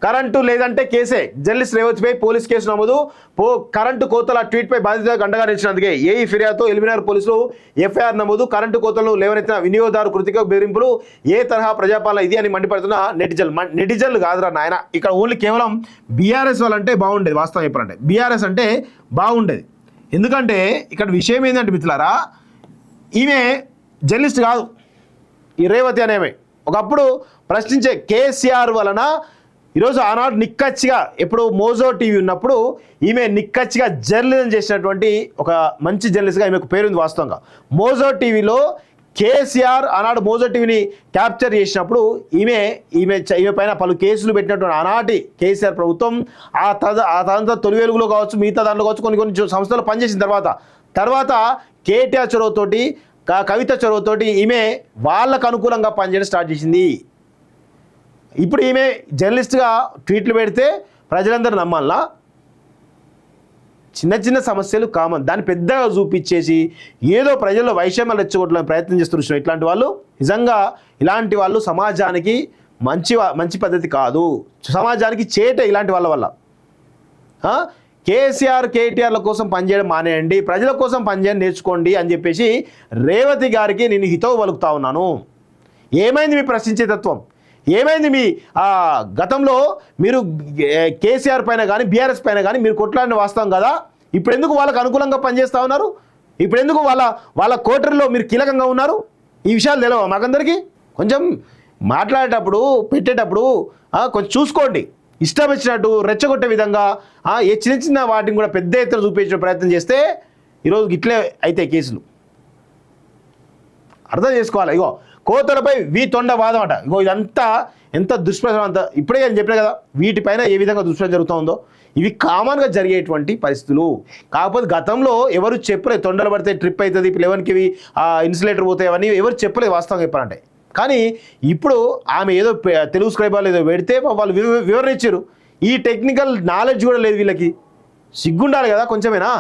Current లేదంటే కేసే. Journalist రేవతిపై police case నమోదు. కరెంటు కోతల ట్వీట్పై బాధితులకు అండగా నిలిచినందుకే ఏఈ ఫిర్యాదుతో ఎల్బీనగర్ పోలీసులు ఎఫ్ఐఆర్ నమోదు. కరెంటు కోతలను లేవనెత్తిన వినియోగదారు కృతిక బెదిరింపులు. ఏ తరహా ప్రజాపాలన ఇది అని మండిపడుతున్న నెటిజన్లు కాదురా నాయన. ఇక్కడ ఓన్లీ కేవలం బీఆర్ఎస్ వాళ్ళంటే బాగుండేది. వాస్తవం చెప్పాలంటే బీఆర్ఎస్ అంటే బాగుండేది. ఎందుకంటే ఇక్కడ విషయం ఏంటంటే మిత్రులారా, ఈమె జర్నలిస్ట్ కాదు. ఈ రేవతి అనేవి ఒకప్పుడు ప్రశ్నించే కేసీఆర్ వలన ఈరోజు ఆనాడు నిక్కచ్చిగా ఎప్పుడు మోజో టీవీ ఉన్నప్పుడు ఈమె నిక్కచ్చిగా జర్నలిజం చేసినటువంటి ఒక మంచి జర్నలిస్ట్గా ఈమెకు పేరుంది. వాస్తవంగా మోజో టీవీలో కేసీఆర్ ఆనాడు మోజో టీవీని క్యాప్చర్ చేసినప్పుడు ఈమె పైన పలు కేసులు పెట్టినటువంటి ఆనాటి కేసీఆర్ ప్రభుత్వం ఆ తదంతా తొలి వెలుగులో కావచ్చు, మిగతా దాంట్లో కావచ్చు, కొన్ని సంస్థలు పనిచేసిన తర్వాత కేటీఆర్ చొరవతోటి కవిత చొరవతోటి ఈమె వాళ్ళకు అనుకూలంగా పనిచేయడం స్టార్ట్ చేసింది. ఇప్పుడు ఈమె జర్నలిస్ట్గా ట్వీట్లు పెడితే ప్రజలందరూ నమ్మాలా? చిన్న చిన్న సమస్యలు కామన్, దాన్ని పెద్దగా చూపించేసి ఏదో ప్రజల్లో వైషమ్యాలు రెచ్చగొట్టడానికి ప్రయత్నం చేస్తున్నారు. ఇట్లాంటి వాళ్ళు నిజంగా ఇలాంటి వాళ్ళు సమాజానికి మంచి పద్ధతి కాదు. సమాజానికి చేట ఇలాంటి వాళ్ళ వల్ల. కేసీఆర్ కేటీఆర్ల కోసం పనిచేయడం మానేయండి, ప్రజల కోసం పనిచేయడం నేర్చుకోండి అని చెప్పేసి రేవతి గారికి నేను హితవు పలుకుతా ఉన్నాను. ఏమైంది మీ ప్రశ్నించే తత్వం? ఏమైంది మీ గతంలో మీరు కేసీఆర్ పైన కానీ బీఆర్ఎస్ పైన కానీ మీరు కొట్లాడిన వాస్తవం కదా? ఇప్పుడు ఎందుకు వాళ్ళకు అనుకూలంగా పనిచేస్తూ ఉన్నారు? ఇప్పుడు ఎందుకు వాళ్ళ కోటరీలో మీరు కీలకంగా ఉన్నారు? ఈ విషయాలు తెలియవా మాకందరికీ? కొంచెం మాట్లాడేటప్పుడు పెట్టేటప్పుడు కొంచెం చూసుకోండి. ఇష్టం వచ్చినట్టు రెచ్చగొట్టే విధంగా ఏ చిన్న చిన్న వాటిని కూడా పెద్ద ఎత్తున చూపించే ప్రయత్నం చేస్తే ఈరోజు ఇట్లే అయితే కేసులు అర్థం చేసుకోవాలి. ఇగో కోతలపై తొండ వాదం అట. ఇగో ఇదంతా ఎంత దుష్ప్రచారం, అంతా ఇప్పుడే నేను చెప్పిన కదా వీటిపైన ఏ విధంగా దుష్ప్రచారం జరుగుతూ ఉందో. ఇవి కామన్గా జరిగేటువంటి పరిస్థితులు. కాకపోతే గతంలో ఎవరు చెప్పలేదు తొండలు పడితే ట్రిప్ అవుతుంది, 11కి ఇన్సులేటర్ పోతాయి, అవన్నీ ఎవరు చెప్పలేదు వాస్తవంగా చెప్పాలంటే. కానీ ఇప్పుడు ఆమె ఏదో తెలుగు స్క్రైబర్లు ఏదో పెడితే వాళ్ళు వివరణ ఇచ్చారు. ఈ టెక్నికల్ నాలెడ్జ్ కూడా లేదు వీళ్ళకి. సిగ్గుండాలి కదా కొంచెమేనా?